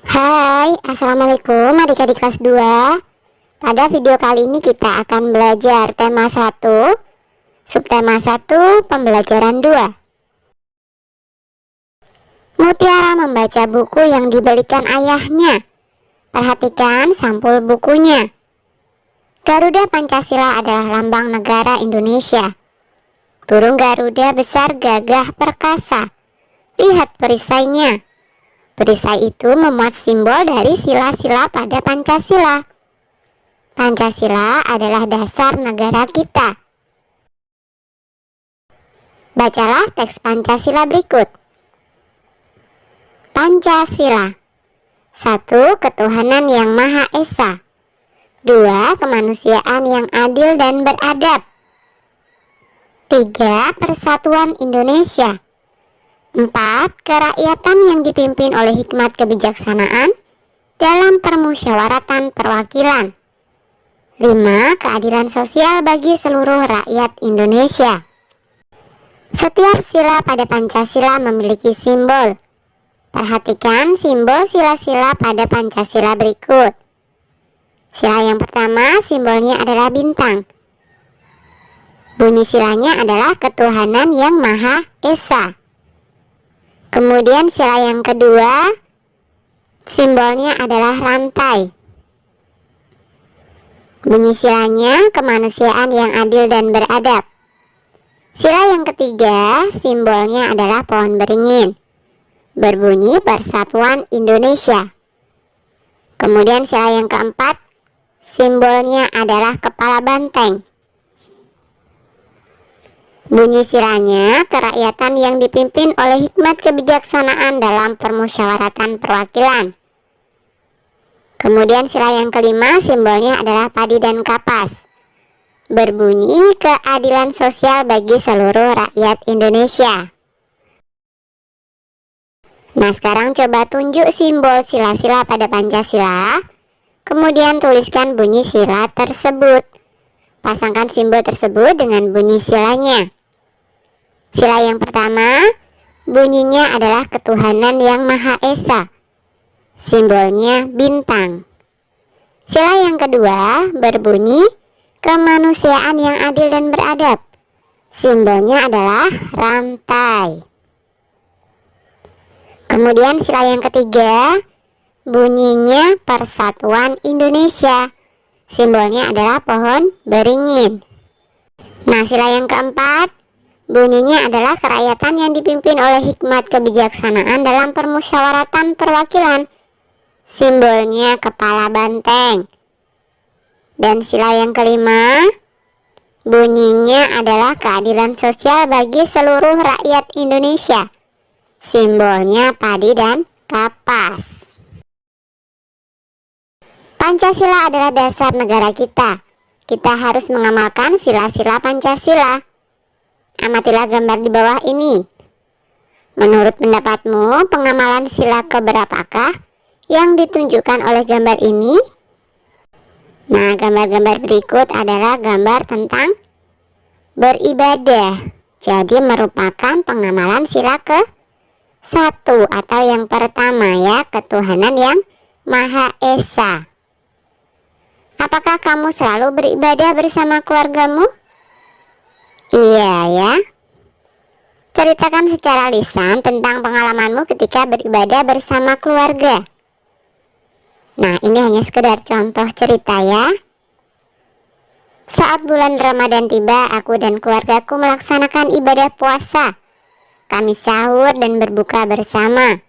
Hai, Assalamualaikum adik-adik kelas 2. Pada video kali ini kita akan belajar tema 1, subtema 1, pembelajaran 2. Mutiara membaca buku yang dibelikan ayahnya. Perhatikan sampul bukunya. Garuda Pancasila adalah lambang negara Indonesia. Burung Garuda besar gagah perkasa. Lihat perisainya. Perisai itu memuat simbol dari sila-sila pada Pancasila. Pancasila adalah dasar negara kita. Bacalah teks Pancasila berikut. Pancasila. 1. Ketuhanan yang Maha Esa. 2. Kemanusiaan yang adil dan beradab. 3. Persatuan Indonesia. 4. Kerakyatan yang dipimpin oleh hikmat kebijaksanaan dalam permusyawaratan perwakilan. 5. Keadilan sosial bagi seluruh rakyat Indonesia. Setiap sila pada Pancasila memiliki simbol. Perhatikan simbol sila-sila pada Pancasila berikut. Sila yang pertama simbolnya adalah bintang. Bunyi silanya adalah ketuhanan yang Maha Esa. Kemudian sila yang kedua, simbolnya adalah rantai. Bunyi silanya kemanusiaan yang adil dan beradab. Sila yang ketiga, simbolnya adalah pohon beringin. Berbunyi Persatuan Indonesia. Kemudian sila yang keempat, simbolnya adalah kepala banteng. Bunyi silanya kerakyatan yang dipimpin oleh hikmat kebijaksanaan dalam permusyawaratan perwakilan. Kemudian sila yang kelima simbolnya adalah padi dan kapas. Berbunyi keadilan sosial bagi seluruh rakyat Indonesia. Nah, sekarang coba tunjuk simbol sila-sila pada Pancasila. Kemudian tuliskan bunyi sila tersebut. Pasangkan simbol tersebut dengan bunyi silanya. Sila yang pertama, bunyinya adalah ketuhanan yang Maha Esa. Simbolnya bintang. Sila yang kedua, berbunyi kemanusiaan yang adil dan beradab. Simbolnya adalah rantai. Kemudian sila yang ketiga, bunyinya Persatuan Indonesia. Simbolnya adalah pohon beringin. Nah, sila yang keempat, bunyinya adalah kerakyatan yang dipimpin oleh hikmat kebijaksanaan dalam permusyawaratan perwakilan. Simbolnya kepala banteng. Dan sila yang kelima, bunyinya adalah keadilan sosial bagi seluruh rakyat Indonesia. Simbolnya padi dan kapas. Pancasila adalah dasar negara kita. Kita harus mengamalkan sila-sila Pancasila. Amatilah gambar di bawah ini. Menurut pendapatmu, pengamalan sila keberapakah yang ditunjukkan oleh gambar ini? Nah, gambar-gambar berikut adalah gambar tentang beribadah. Jadi merupakan pengamalan sila ke-1 atau yang pertama ya, ketuhanan yang Maha Esa. Apakah kamu selalu beribadah bersama keluargamu? Iya ya. Ceritakan secara lisan tentang pengalamanmu ketika beribadah bersama keluarga. Nah, ini hanya sekedar contoh cerita ya. Saat bulan Ramadan tiba, aku dan keluargaku melaksanakan ibadah puasa. Kami sahur dan berbuka bersama.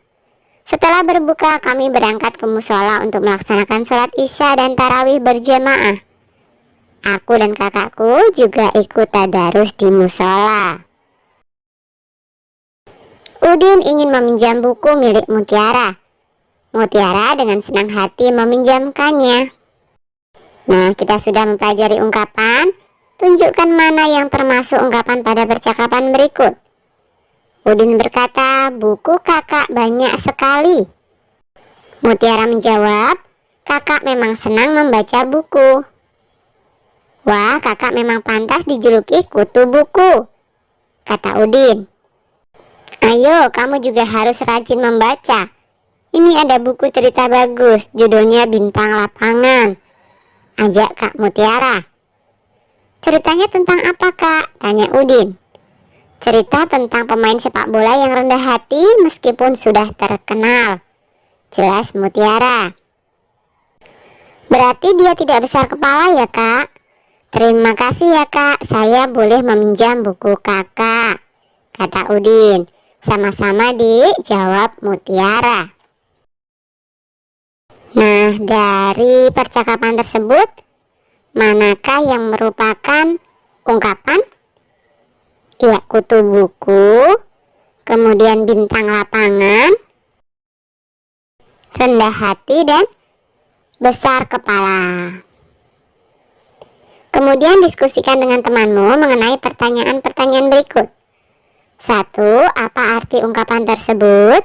Setelah berbuka, kami berangkat ke musola untuk melaksanakan sholat isya dan tarawih berjamaah. Aku dan kakakku juga ikut tadarus di musola. Udin ingin meminjam buku milik Mutiara. Mutiara dengan senang hati meminjamkannya. Nah, kita sudah mempelajari ungkapan. Tunjukkan mana yang termasuk ungkapan pada percakapan berikut. Udin berkata, buku kakak banyak sekali. Mutiara menjawab, kakak memang senang membaca buku. Wah, kakak memang pantas dijuluki kutu buku, kata Udin. Ayo, kamu juga harus rajin membaca. Ini ada buku cerita bagus, judulnya Bintang Lapangan. Ajak Kak Mutiara. Ceritanya tentang apa, Kak? Tanya Udin. Cerita tentang pemain sepak bola yang rendah hati meskipun sudah terkenal. Jelas Mutiara. Berarti dia tidak besar kepala ya, Kak? Terima kasih ya, Kak. Saya boleh meminjam buku Kakak, kata Udin. Sama-sama, Dik, jawab Mutiara. Nah, dari percakapan tersebut, manakah yang merupakan ungkapan? Ya, kutu buku, kemudian bintang lapangan, rendah hati, dan besar kepala. Kemudian diskusikan dengan temanmu mengenai pertanyaan-pertanyaan berikut. 1. Apa arti ungkapan tersebut?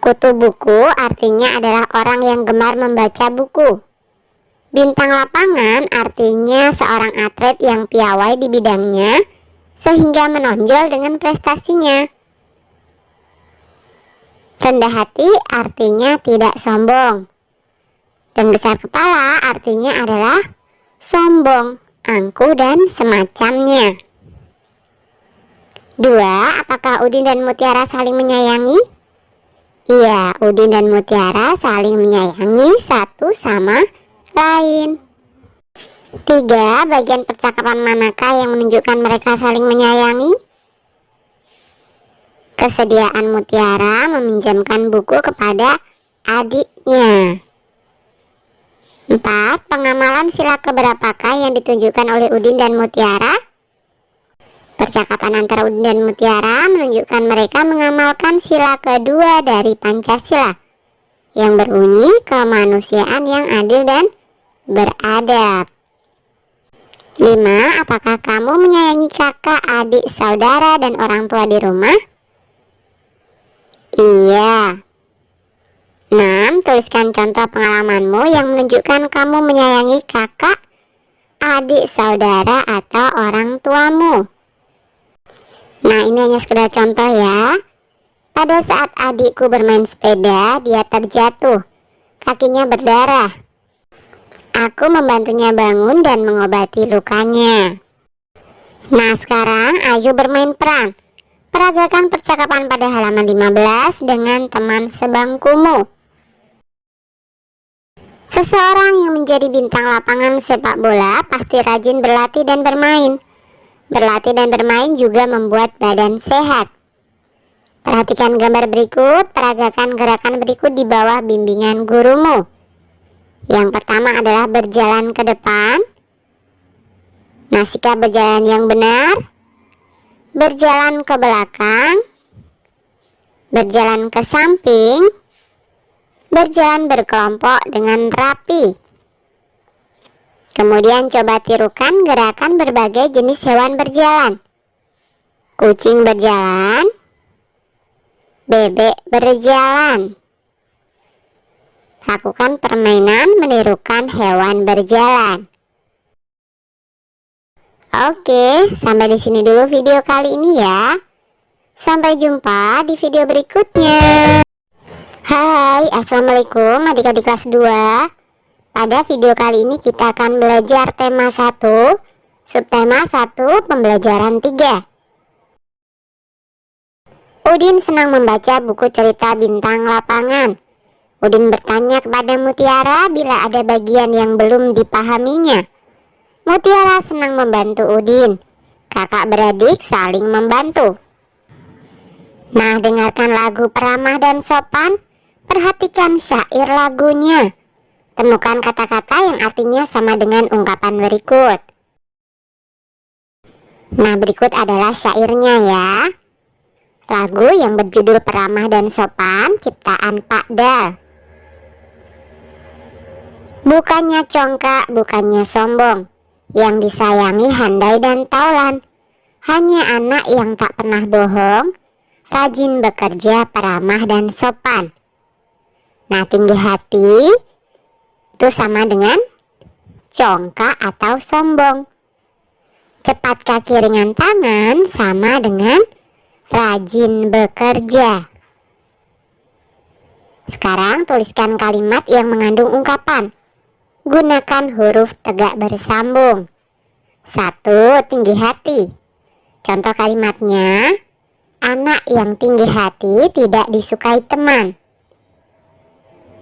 Kutu buku artinya adalah orang yang gemar membaca buku. Bintang lapangan artinya seorang atlet yang piawai di bidangnya sehingga menonjol dengan prestasinya. Rendah hati artinya tidak sombong. Dan besar kepala artinya adalah sombong, angkuh, dan semacamnya. 2. Apakah Udin dan Mutiara saling menyayangi? Iya, Udin dan Mutiara saling menyayangi satu sama lain. 3. Bagian percakapan manakah yang menunjukkan mereka saling menyayangi? Kesediaan Mutiara meminjamkan buku kepada adiknya. 4. Pengamalan sila keberapakah yang ditunjukkan oleh Udin dan Mutiara? Percakapan antara Udin dan Mutiara menunjukkan mereka mengamalkan sila kedua dari Pancasila yang berbunyi kemanusiaan yang adil dan beradab. 5. Apakah kamu menyayangi kakak, adik, saudara, dan orang tua di rumah? Iya. 6. Tuliskan contoh pengalamanmu yang menunjukkan kamu menyayangi kakak, adik, saudara, atau orang tuamu. Nah, ini hanya sekedar contoh ya. Pada saat adikku bermain sepeda, dia terjatuh. Kakinya berdarah. Aku membantunya bangun dan mengobati lukanya. Nah, sekarang ayo bermain peran. Peragakan percakapan pada halaman 15 dengan teman sebangkumu. Seseorang yang menjadi bintang lapangan sepak bola pasti rajin berlatih dan bermain. Berlatih dan bermain juga membuat badan sehat. Perhatikan gambar berikut, peragakan gerakan berikut di bawah bimbingan gurumu. Yang pertama adalah berjalan ke depan. Nah, sikap berjalan yang benar. Berjalan ke belakang. Berjalan ke samping. Berjalan berkelompok dengan rapi. Kemudian coba tirukan gerakan berbagai jenis hewan berjalan. Kucing berjalan, bebek berjalan. Lakukan permainan menirukan hewan berjalan. Oke, sampai di sini dulu video kali ini ya. Sampai jumpa di video berikutnya. Hai, assalamualaikum adik-adik kelas 2. Pada video kali ini kita akan belajar tema 1, subtema 1, pembelajaran 3. Udin senang membaca buku cerita Bintang Lapangan. Udin bertanya kepada Mutiara bila ada bagian yang belum dipahaminya. Mutiara senang membantu Udin. Kakak beradik saling membantu. Nah, dengarkan lagu Peramah dan Sopan. Perhatikan syair lagunya. Temukan kata-kata yang artinya sama dengan ungkapan berikut. Nah, berikut adalah syairnya ya. Lagu yang berjudul Peramah dan Sopan, ciptaan Pak Dal. Bukannya congkak, bukannya sombong, yang disayangi handai dan taulan. Hanya anak yang tak pernah bohong, rajin bekerja, peramah dan sopan. Nah, tinggi hati itu sama dengan congkak atau sombong. Cepat kaki ringan tangan sama dengan rajin bekerja. Sekarang tuliskan kalimat yang mengandung ungkapan. Gunakan huruf tegak bersambung. 1. Tinggi hati. Contoh kalimatnya, anak yang tinggi hati tidak disukai teman.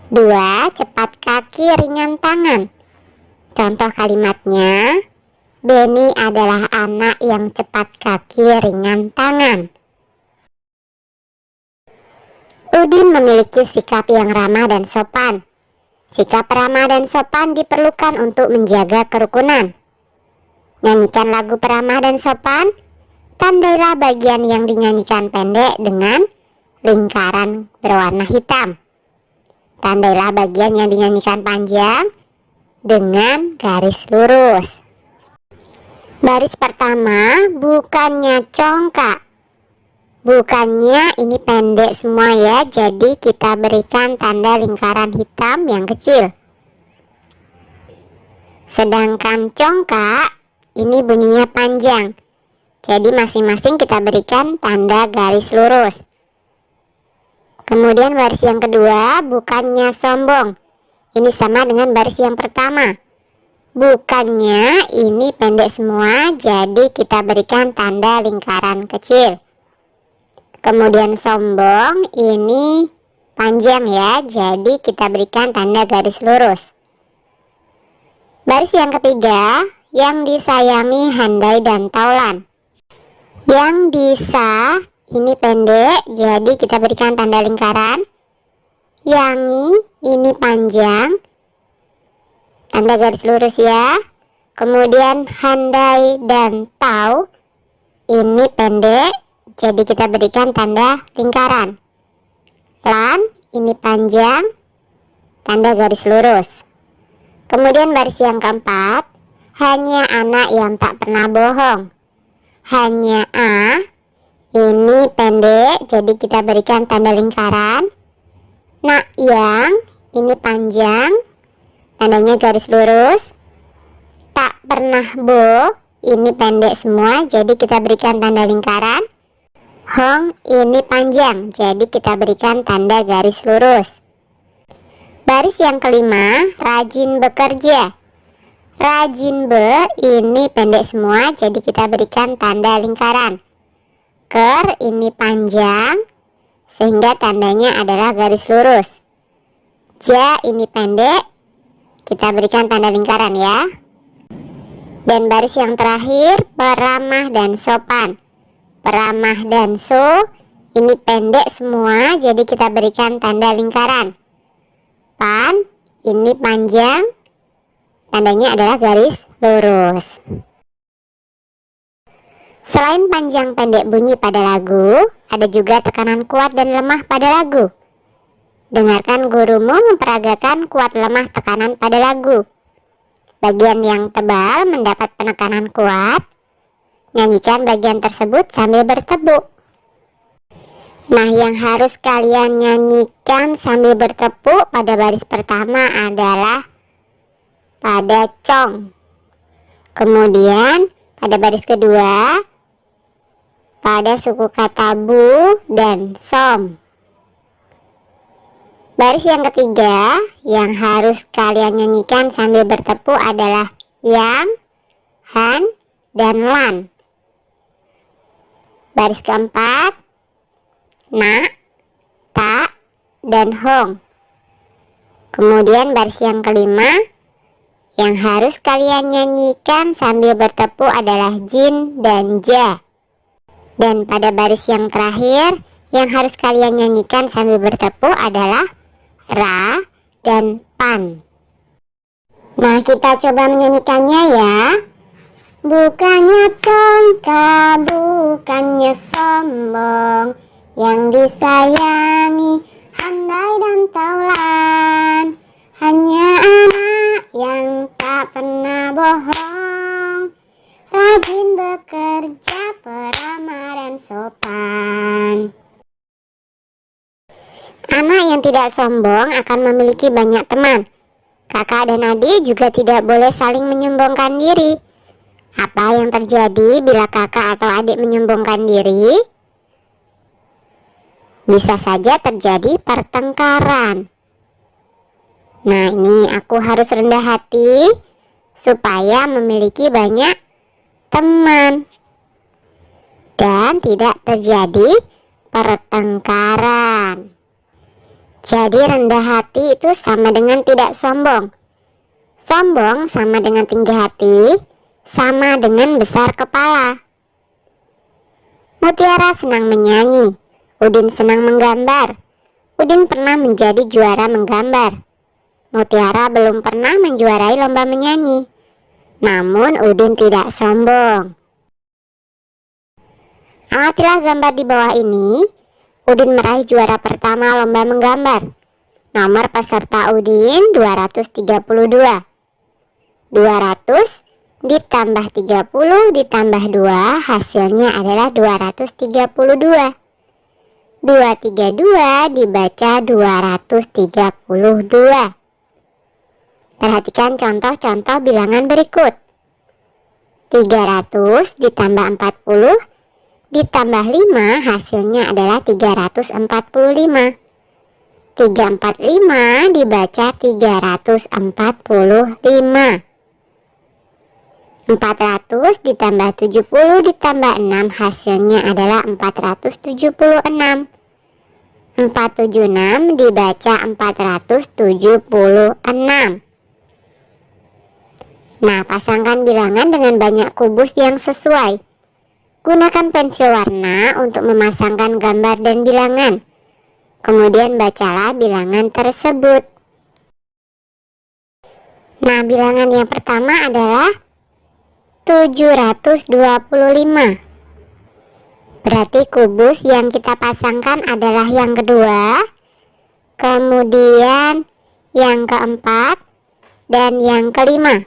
2. Cepat kaki ringan tangan. Contoh kalimatnya, Benny adalah anak yang cepat kaki ringan tangan. Udin memiliki sikap yang ramah dan sopan. Sikap ramah dan sopan diperlukan untuk menjaga kerukunan. Nyanyikan lagu peramah dan sopan. Tandailah bagian yang dinyanyikan pendek dengan lingkaran berwarna hitam. Tandailah bagian yang dinyanyikan panjang dengan garis lurus. Baris pertama, bukannya congkak. Bukannya ini pendek semua ya, jadi kita berikan tanda lingkaran hitam yang kecil. Sedangkan congkak ini bunyinya panjang, jadi masing-masing kita berikan tanda garis lurus. Kemudian baris yang kedua, bukannya sombong. Ini sama dengan baris yang pertama. Bukannya ini pendek semua, jadi kita berikan tanda lingkaran kecil. Kemudian sombong ini panjang ya, jadi kita berikan tanda garis lurus. Baris yang ketiga, yang disayangi handai dan taulan. Yang disa ini pendek, jadi kita berikan tanda lingkaran. Yangi ini panjang, tanda garis lurus ya. Kemudian handai dan tau ini pendek, jadi kita berikan tanda lingkaran. Lan ini panjang, tanda garis lurus. Kemudian baris yang keempat, hanya anak yang tak pernah bohong. Hanya a ini pendek, jadi kita berikan tanda lingkaran. Nak yang ini panjang, tandanya garis lurus. Tak pernah bo ini pendek semua, jadi kita berikan tanda lingkaran. Hong ini panjang, jadi kita berikan tanda garis lurus. Baris yang kelima, rajin bekerja. Rajin be ini pendek semua, jadi kita berikan tanda lingkaran. Ker ini panjang, sehingga tandanya adalah garis lurus. Ja ini pendek, kita berikan tanda lingkaran ya. Dan baris yang terakhir, peramah dan sopan. Peramah dan so ini pendek semua, jadi kita berikan tanda lingkaran. Pan ini panjang, tandanya adalah garis lurus. Selain panjang pendek bunyi pada lagu, ada juga tekanan kuat dan lemah pada lagu. Dengarkan gurumu memperagakan kuat lemah tekanan pada lagu. Bagian yang tebal mendapat penekanan kuat. Nyanyikan bagian tersebut sambil bertepuk. Nah, yang harus kalian nyanyikan sambil bertepuk pada baris pertama adalah pada cong. Kemudian pada baris kedua pada suku kata bu dan som. Baris yang ketiga yang harus kalian nyanyikan sambil bertepuk adalah yang, han, dan lan. Baris keempat, na, ta, dan hong. Kemudian baris yang kelima, yang harus kalian nyanyikan sambil bertepuk adalah jin dan ja. Dan pada baris yang terakhir, yang harus kalian nyanyikan sambil bertepuk adalah ra dan pan. Nah, kita coba menyanyikannya ya. Bukannya congkak, bukannya sombong, yang disayangi handai dan taulan. Hanya anak yang tak pernah bohong, rajin bekerja, peramah dan sopan. Anak yang tidak sombong akan memiliki banyak teman. Kakak dan adik juga tidak boleh saling menyombongkan diri. Apa yang terjadi bila kakak atau adik menyombongkan diri? Bisa saja terjadi pertengkaran. Nah, ini aku harus rendah hati supaya memiliki banyak teman dan tidak terjadi pertengkaran. Jadi rendah hati itu sama dengan tidak sombong. Sombong sama dengan tinggi hati, sama dengan besar kepala. Mutiara senang menyanyi, Udin senang menggambar. Udin pernah menjadi juara menggambar. Mutiara belum pernah menjuarai lomba menyanyi. Namun Udin tidak sombong. Amatilah gambar di bawah ini. Udin meraih juara pertama lomba menggambar. Nomor peserta Udin 232. 200 ditambah 30 ditambah 2 hasilnya adalah 232. 232 dibaca 232. Perhatikan contoh-contoh bilangan berikut. 300 ditambah 40 ditambah 5 hasilnya adalah 345. 345 dibaca 345. 400 ditambah 70 ditambah 6 hasilnya adalah 476. 476 dibaca 476. Nah, pasangkan bilangan dengan banyak kubus yang sesuai. Gunakan pensil warna untuk memasangkan gambar dan bilangan. Kemudian bacalah bilangan tersebut. Nah, bilangan yang pertama adalah 725. Berarti kubus yang kita pasangkan adalah yang kedua, kemudian yang keempat, dan yang kelima.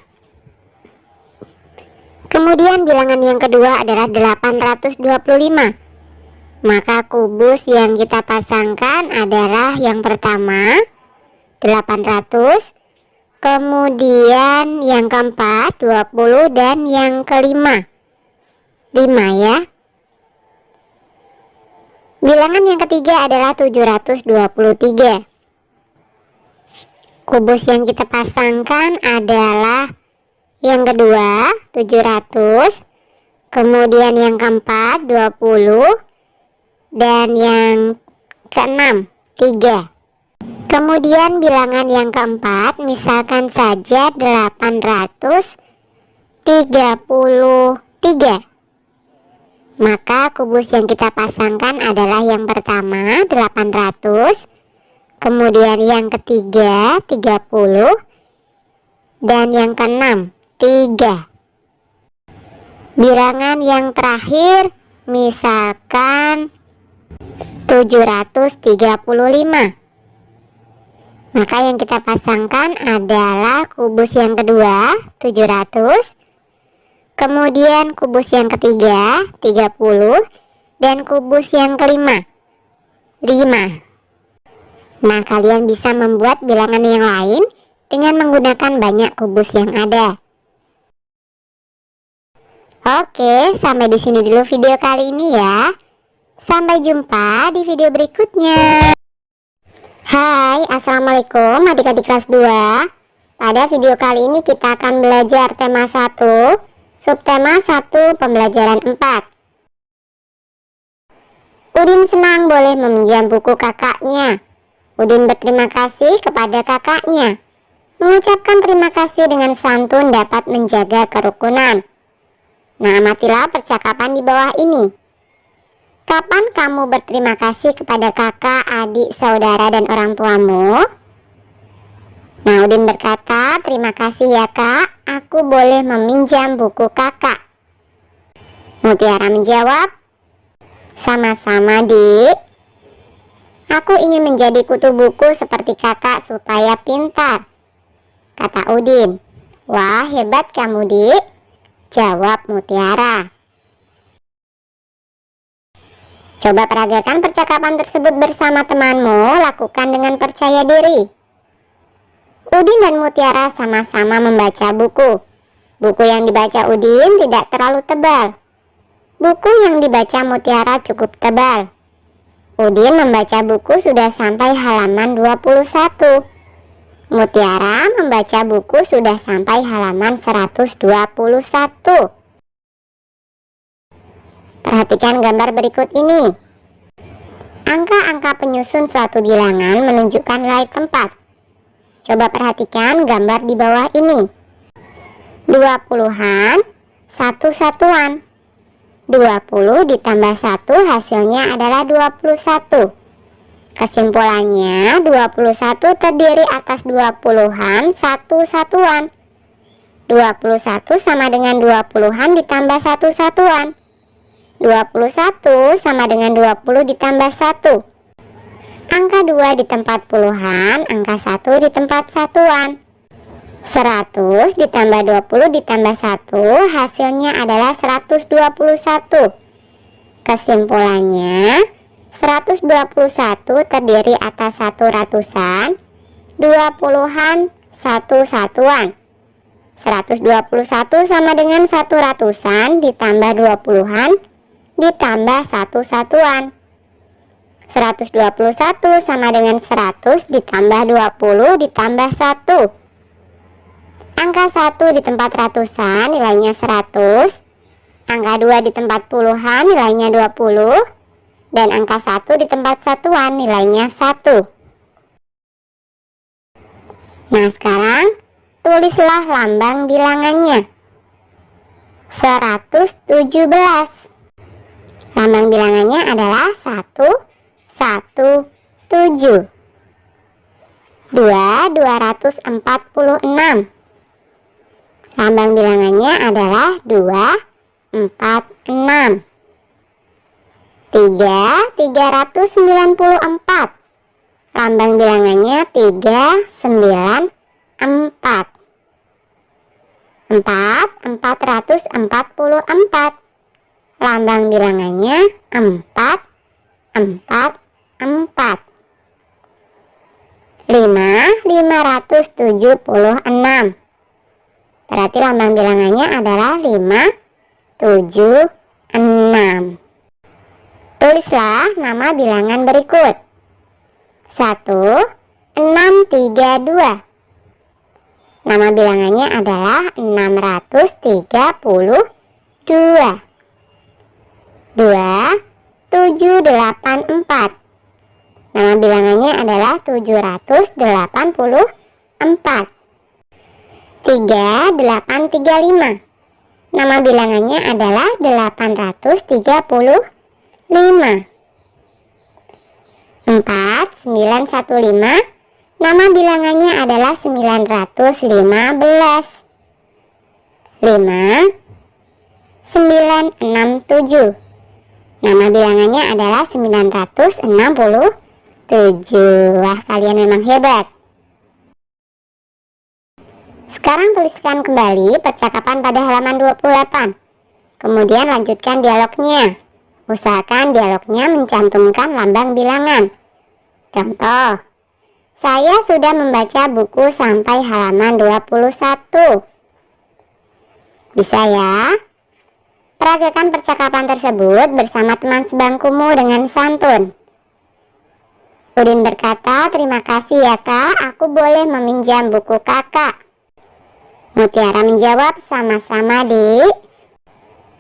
Kemudian bilangan yang kedua adalah 825. Maka kubus yang kita pasangkan adalah yang pertama 800, kemudian yang keempat 20, dan yang kelima 5 ya. Bilangan yang ketiga adalah 723. Kubus yang kita pasangkan adalah yang kedua 700, kemudian yang keempat 20, dan yang keenam 3. Kemudian bilangan yang keempat misalkan saja 833. Maka kubus yang kita pasangkan adalah yang pertama 800, kemudian yang ketiga 30, dan yang keenam 3. Bilangan yang terakhir misalkan 735. Maka yang kita pasangkan adalah kubus yang kedua 700, kemudian kubus yang ketiga 30, dan kubus yang kelima 5. Nah, kalian bisa membuat bilangan yang lain dengan menggunakan banyak kubus yang ada. Oke, sampai di sini dulu video kali ini ya. Sampai jumpa di video berikutnya. Hai, assalamualaikum adik-adik kelas 2. Pada video kali ini kita akan belajar tema 1, subtema 1, pembelajaran 4. Udin senang boleh meminjam buku kakaknya. Udin berterima kasih kepada kakaknya. Mengucapkan terima kasih dengan santun dapat menjaga kerukunan. Nah, amatilah percakapan di bawah ini. Kapan kamu berterima kasih kepada kakak, adik, saudara, dan orang tuamu? Nah, Udin berkata, terima kasih ya kak, aku boleh meminjam buku kakak. Mutiara menjawab, sama-sama dik. Aku ingin menjadi kutu buku seperti kakak supaya pintar, kata Udin. Wah, hebat kamu dik, jawab Mutiara. Coba peragakan percakapan tersebut bersama temanmu, lakukan dengan percaya diri. Udin dan Mutiara sama-sama membaca buku. Buku yang dibaca Udin tidak terlalu tebal. Buku yang dibaca Mutiara cukup tebal. Udin membaca buku sudah sampai halaman 21. Mutiara membaca buku sudah sampai halaman 121. Perhatikan gambar berikut ini. Angka-angka penyusun suatu bilangan menunjukkan nilai tempat. Coba perhatikan gambar di bawah ini. 20-an, 1 satuan. 20 ditambah 1 hasilnya adalah 21. Kesimpulannya 21 terdiri atas 20-an 1 satuan. 21 sama dengan 20-an ditambah 1 satuan. 21 sama dengan 20 ditambah 1. Angka 2 di tempat puluhan, angka 1 di tempat satuan. 100 ditambah 20 ditambah 1 hasilnya adalah 121. Kesimpulannya 121 terdiri atas 1 ratusan, 20-an, 1 satuan. 121 sama dengan 1 ratusan ditambah 20-an ditambah 1 satuan. 121 sama dengan 100 ditambah 20 ditambah 1. Angka 1 di tempat ratusan nilainya 100. Angka 2 di tempat puluhan nilainya 20. Dan angka 1 di tempat satuan nilainya 1. Nah, sekarang tulislah lambang bilangannya. 117. Lambang bilangannya adalah 1, 1, 7. 2, 246. Lambang bilangannya adalah 2, 4, 6. 3, 394. Lambang bilangannya 3, 9, 4. 4, 444. Lambang bilangannya 4, 4, 4. 5, 576. Berarti lambang bilangannya adalah 5, 7, 6. Tulislah nama bilangan berikut. 1, 632. Nama bilangannya adalah 632. 2, 784. Nama bilangannya adalah 784. 3, 835. Nama bilangannya adalah 835. 4, 915. Nama bilangannya adalah 915. 5, 967. Nama bilangannya adalah 967. Wah, kalian memang hebat. Sekarang tuliskan kembali percakapan pada halaman 28. Kemudian lanjutkan dialognya. Usahakan dialognya mencantumkan lambang bilangan. Contoh, saya sudah membaca buku sampai halaman 21. Bisa ya? Peragakan percakapan tersebut bersama teman sebangkumu dengan santun. Udin berkata, terima kasih ya kak, aku boleh meminjam buku kakak. Mutiara menjawab, sama-sama dik.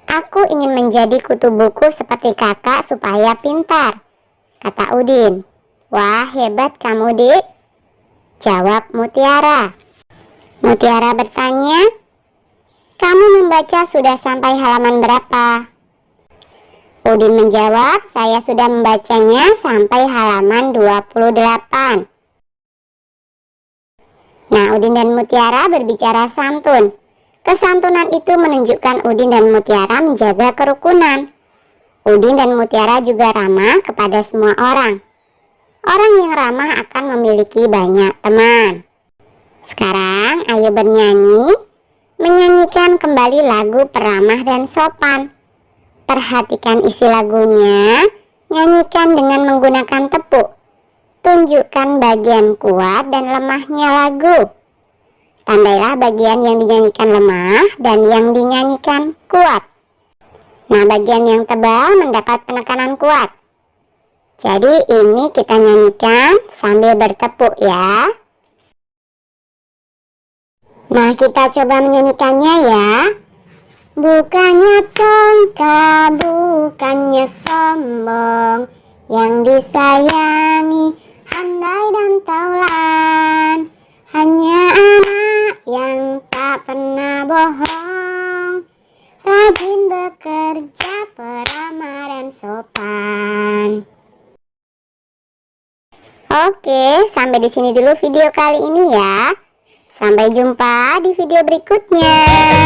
Aku ingin menjadi kutu buku seperti kakak supaya pintar, kata Udin. Wah, hebat kamu dik, jawab Mutiara. Mutiara bertanya, kamu membaca sudah sampai halaman berapa? Udin menjawab, saya sudah membacanya sampai halaman 28. Nah, Udin dan Mutiara berbicara santun. Kesantunan itu menunjukkan Udin dan Mutiara menjaga kerukunan. Udin dan Mutiara juga ramah kepada semua orang. Orang yang ramah akan memiliki banyak teman. Sekarang ayo bernyanyi, menyanyikan kembali lagu Peramah dan Sopan. Perhatikan isi lagunya, nyanyikan dengan menggunakan tepuk. Tunjukkan bagian kuat dan lemahnya lagu. Tandailah bagian yang dinyanyikan lemah dan yang dinyanyikan kuat. Nah, bagian yang tebal mendapat penekanan kuat. Jadi ini kita nyanyikan sambil bertepuk ya. kita coba menyanyikannya ya. Bukannya congkak, bukannya sombong, yang disayangi handai dan taulan, hanya anak yang tak pernah bohong, rajin bekerja, peramah dan sopan. Oke, sampai di sini dulu video kali ini ya. Sampai jumpa di video berikutnya.